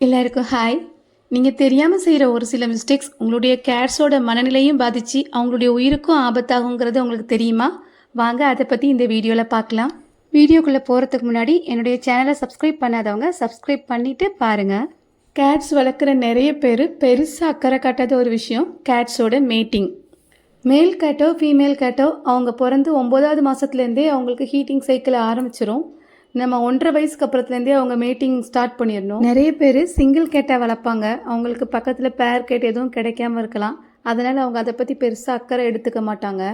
எல்லாருக்கும் ஹாய். நீங்கள் தெரியாமல் செய்கிற ஒரு சில மிஸ்டேக்ஸ் உங்களுடைய கேட்ஸோட மனநிலையும் பாதித்து அவங்களுடைய உயிருக்கும் ஆபத்தாகுங்கிறது உங்களுக்கு தெரியுமா? வாங்க அதை பற்றி இந்த வீடியோவில் பார்க்கலாம். வீடியோக்குள்ளே போகிறதுக்கு முன்னாடி என்னுடைய சேனலை சப்ஸ்கிரைப் பண்ணாதவங்க சப்ஸ்கிரைப் பண்ணிவிட்டு பாருங்கள். கேட்ஸ் வளர்க்குற நிறைய பேர் பெருசாக அக்கறை காட்டாத ஒரு விஷயம் கேட்ஸோட மேட்டிங். மேல் கேட்டோ ஃபீமேல் கேட்டோ அவங்க பிறந்து 9வது மாதத்துலேருந்தே அவங்களுக்கு ஹீட்டிங் சைக்கிள் ஆரம்பிச்சிடும். நம்ம 1.5 வயசுக்கு அப்புறத்துலேருந்தே அவங்க மீட்டிங் ஸ்டார்ட் பண்ணிடணும். நிறைய பேர் சிங்கிள் கேட்டை வளர்ப்பாங்க. அவங்களுக்கு பக்கத்தில் பேர் கேட் எதுவும் கிடைக்காம இருக்கலாம். அதனால் அவங்க அதை பற்றி பெருசாக அக்கறை எடுத்துக்க மாட்டாங்க.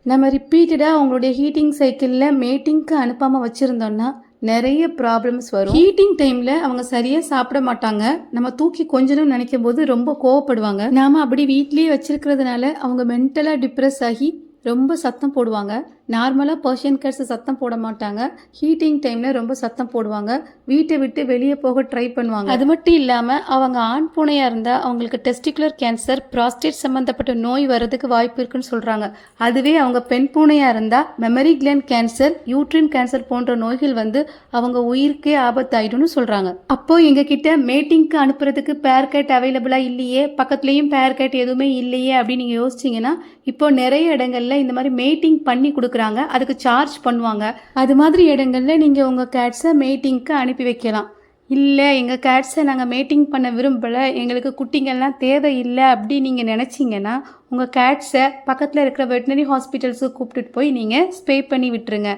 நம்ம ரிப்பீட்டடாக அவங்களுடைய ஹீட்டிங் சைக்கிளில் மீட்டிங்க்கு அனுப்பாமல் வச்சுருந்தோம்னா நிறைய ப்ராப்ளம்ஸ் வரும். ஹீட்டிங் டைமில் அவங்க சரியாக சாப்பிட மாட்டாங்க. நம்ம தூக்கி கொஞ்சணும்னு நினைக்கும் போது ரொம்ப கோவப்படுவாங்க. நாம் அப்படி வீட்லேயே வச்சிருக்கிறதுனால அவங்க மென்டலாக டிப்ரெஸ் ஆகி ரொம்ப சத்தம் போடுவாங்க. நார்மலாக பர்ஷியன் கேட்ஸ் சத்தம் போட மாட்டாங்க. ஹீட்டிங் டைமில் ரொம்ப சத்தம் போடுவாங்க. வீட்டை விட்டு வெளியே போக ட்ரை பண்ணுவாங்க. அது மட்டும் இல்லாமல் அவங்க ஆண் பூனையாக இருந்தால் அவங்களுக்கு டெஸ்டிகுலர் கேன்சர், ப்ராஸ்டேட் சம்மந்தப்பட்ட நோய் வர்றதுக்கு வாய்ப்பு இருக்குன்னு சொல்கிறாங்க. அதுவே அவங்க பெண் பூனையாக இருந்தால் mammary gland cancer, uterine cancer போன்ற நோய்கள் வந்து அவங்க உயிருக்கே ஆபத்தாயிடும்னு சொல்கிறாங்க. அப்போது எங்ககிட்ட மேட்டிங்க்கு அனுப்புறதுக்கு பேர் கேட் அவைலபிளாக இல்லையே, பக்கத்துலேயும் பேர் கேட் எதுவுமே இல்லையே அப்படின்னு நீங்கள் யோசிச்சிங்கன்னா, இப்போ நிறைய இடங்கள்ல இந்த மாதிரி மேட்டிங் பண்ணி கொடுக்குறாங்க. அதுக்கு சார்ஜ் பண்ணுவாங்க. அது மாதிரி இடங்கள்ல நீங்க உங்க கேட்ஸை மேட்டிங்க்கு அனுப்பி வைக்கலாம். இல்லை எங்கள் கேட்ஸை நாங்கள் மேட்டிங் பண்ண விரும்பலை, எங்களுக்கு குட்டிங்கள்லாம் தேவையில்லை அப்படி நீங்கள் நினச்சிங்கன்னா உங்கள் கேட்ஸை பக்கத்தில் இருக்கிற வெட்டினரி ஹாஸ்பிட்டல்ஸுக்கு கூப்பிட்டுட்டு போய் நீங்கள் ஸ்ப்ரே பண்ணி விட்டுருங்க.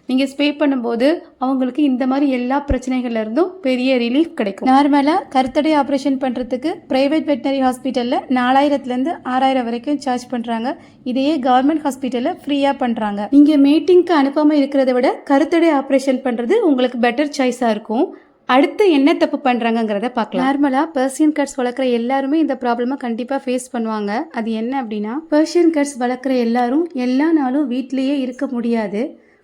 நீங்கள் ஸ்ப்ரே பண்ணும்போது அவங்களுக்கு இந்த மாதிரி எல்லா பிரச்சனைகள்ல இருந்தும் பெரிய ரிலீஃப் கிடைக்கும். நார்மலாக கருத்தடை ஆப்ரேஷன் பண்ணுறதுக்கு ப்ரைவேட் வெட்டினரி ஹாஸ்பிட்டலில் 4000லேருந்து 6000 வரைக்கும் சார்ஜ் பண்ணுறாங்க. இதையே கவர்மெண்ட் ஹாஸ்பிட்டலில் ஃப்ரீயாக பண்ணுறாங்க. நீங்கள் மீட்டிங்க்கு அனுப்பாமல் இருக்கிறத விட கருத்தடை ஆப்ரேஷன் பண்ணுறது உங்களுக்கு பெட்டர் சாய்ஸாக இருக்கும். அடுத்து என்ன தப்பு பண்ணுறாங்கங்கிறத பார்க்கலாம். நார்மலாக பர்ஷியன் கேட்ஸ் வளர்க்குற எல்லாருமே இந்த ப்ராப்ளமை கண்டிப்பாக ஃபேஸ் பண்ணுவாங்க. அது என்ன அப்படின்னா, பர்ஷியன் கேட்ஸ் வளர்க்குற எல்லாரும் எல்லா நாளும் வீட்டிலேயே இருக்க முடியாது.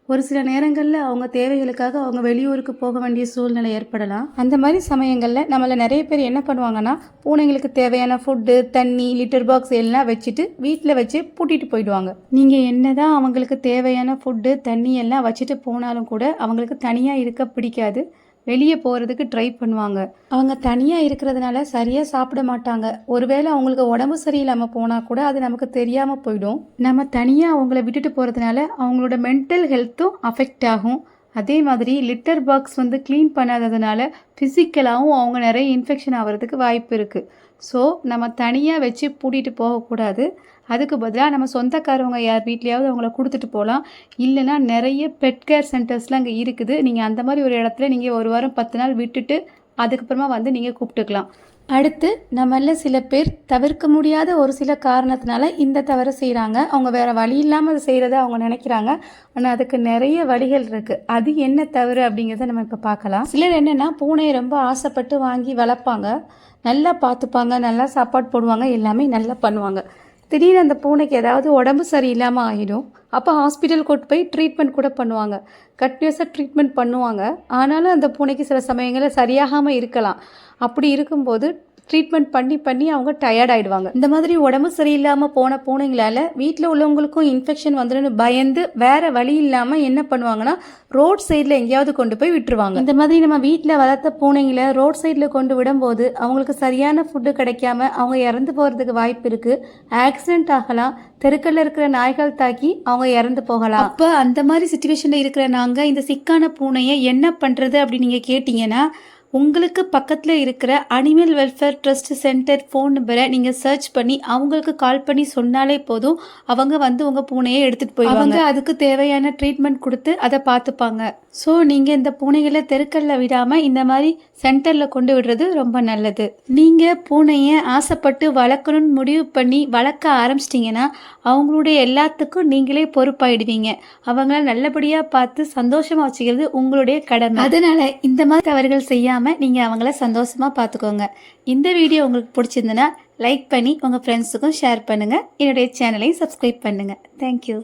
ஒரு சில நேரங்களில் அவங்க தேவைகளுக்காக அவங்க வெளியூருக்கு போக வேண்டிய சூழ்நிலை ஏற்படலாம். அந்த மாதிரி சமயங்களில் நம்மள நிறைய பேர் என்ன பண்ணுவாங்கன்னா, பூனைங்களுக்கு தேவையான ஃபுட்டு, தண்ணி, லிட்டர் பாக்ஸ் எல்லாம் வச்சுட்டு வீட்டில் வச்சு பூட்டிட்டு போயிடுவாங்க. நீங்கள் என்னதான் அவங்களுக்கு தேவையான ஃபுட்டு, தண்ணி எல்லாம் வச்சுட்டு போனாலும் கூட அவங்களுக்கு தனியாக இருக்க பிடிக்காது. வெளியே போகிறதுக்கு ட்ரை பண்ணுவாங்க. அவங்க தனியாக இருக்கிறதுனால சரியாக சாப்பிட மாட்டாங்க. ஒருவேளை அவங்களுக்கு உடம்பு சரியில்லாமல் போனால் கூட அது நமக்கு தெரியாமல் போயிடும். நம்ம தனியாக அவங்கள விட்டுட்டு போகிறதுனால அவங்களோட மென்டல் ஹெல்த்தும் அஃபெக்ட் ஆகும். அதே மாதிரி லிட்டர் பாக்ஸ் வந்து க்ளீன் பண்ணாததுனால ஃபிசிக்கலாகவும் அவங்க நிறைய இன்ஃபெக்ஷன் ஆகிறதுக்கு வாய்ப்பு இருக்குது. ஸோ நம்ம தனியாக வச்சு பூட்டிகிட்டு போகக்கூடாது. அதுக்கு பதிலாக நம்ம சொந்தக்காரவங்க யார் வீட்லையாவது அவங்கள கொடுத்துட்டு போகலாம். இல்லைனா நிறைய பெட் கேர் சென்டர்ஸ்லாம் அங்கே இருக்குது. நீங்கள் அந்த மாதிரி ஒரு இடத்துல நீங்கள் 1 வாரம் 10 நாள் விட்டுட்டு அதுக்கப்புறமா வந்து நீங்கள் கூப்பிட்டுக்கலாம். அடுத்து நம்மள சில பேர் தவிர்க்க முடியாத ஒரு சில காரணத்தினால இந்த தவறை செய்கிறாங்க. அவங்க வேறு வழி இல்லாமல் அதை செய்கிறத அவங்க நினைக்கிறாங்க. ஆனால் அதுக்கு நிறைய வழிகள் இருக்குது. அது என்ன தவறு அப்படிங்கிறத நம்ம இப்போ பார்க்கலாம். சிலர் என்னென்னா, பூனையை ரொம்ப ஆசைப்பட்டு வாங்கி வளர்ப்பாங்க, நல்லா பார்த்துப்பாங்க, நல்லா சாப்பாடு போடுவாங்க, எல்லாமே நல்லா பண்ணுவாங்க. திடீர்னு அந்த பூனைக்கு ஏதாவது உடம்பு சரியில்லாமல் ஆகிடும். அப்போ ஹாஸ்பிட்டல் கூட்டு போய் ட்ரீட்மெண்ட் கூட பண்ணுவாங்க. கண்டினியூஸாக ட்ரீட்மெண்ட் பண்ணுவாங்க. ஆனாலும் அந்த பூனைக்கு சில சமயங்களில் சரியாகாமல் இருக்கலாம். அப்படி இருக்கும்போது ட்ரீட்மெண்ட் பண்ணி அவங்க டயர்ட் ஆகிடுவாங்க. இந்த மாதிரி உடம்பு சரியில்லாமல் போன பூனைங்களால் வீட்டில் உள்ளவங்களுக்கும் இன்ஃபெக்ஷன் வந்துடுன்னு பயந்து வேறு வழி இல்லாமல் என்ன பண்ணுவாங்கன்னா, ரோட் சைடில் எங்கேயாவது கொண்டு போய் விட்டுருவாங்க. இந்த மாதிரி நம்ம வீட்டில் வளர்த்த பூனைங்களை ரோட் சைடில் கொண்டு விடும்போது அவங்களுக்கு சரியான ஃபுட்டு கிடைக்காம அவங்க இறந்து போகிறதுக்கு வாய்ப்பு இருக்குது. ஆக்சிடென்ட் ஆகலாம். தெருக்கல்ல இருக்கிற நாய்கள் தாக்கி அவங்க இறந்து போகலாம். அப்போ அந்த மாதிரி சுச்சுவேஷனில் இருக்கிற நாங்கள் இந்த சிக்கான பூனையை என்ன பண்ணுறது அப்படின்னு நீங்கள் கேட்டிங்கன்னா, உங்களுக்கு பக்கத்தில் இருக்கிற animal welfare trust centre phone நம்பரை நீங்கள் சர்ச் பண்ணி அவங்களுக்கு கால் பண்ணி சொன்னாலே போதும். அவங்க வந்து உங்கள் பூனையை எடுத்துகிட்டு போயிடுவாங்க. அதுக்கு தேவையான ட்ரீட்மெண்ட் கொடுத்து அதை பார்த்துப்பாங்க. ஸோ நீங்கள் இந்த பூனைகளை தெருக்கல்ல விடாமல் இந்த மாதிரி சென்டரில் கொண்டு விடுறது ரொம்ப நல்லது. நீங்கள் பூனையை ஆசைப்பட்டு வளர்க்கணும்னு முடிவு பண்ணி வளர்க்க ஆரம்பிச்சிட்டிங்கன்னா அவங்களுடைய எல்லாத்துக்கும் நீங்களே பொறுப்பாயிடுவீங்க. அவங்கள நல்லபடியாக பார்த்து சந்தோஷமாக வச்சுக்கிறது உங்களுடைய கடமை. அதனால் இந்த மாதிரி தவறுகள் செய்யாமல் நீங்கள் அவங்கள சந்தோஷமாக பார்த்துக்கோங்க. இந்த வீடியோ உங்களுக்கு பிடிச்சிருந்துன்னா லைக் பண்ணி உங்கள் ஃப்ரெண்ட்ஸுக்கும் ஷேர் பண்ணுங்கள். என்னுடைய சேனலையும் சப்ஸ்கிரைப் பண்ணுங்கள். தேங்க்யூ.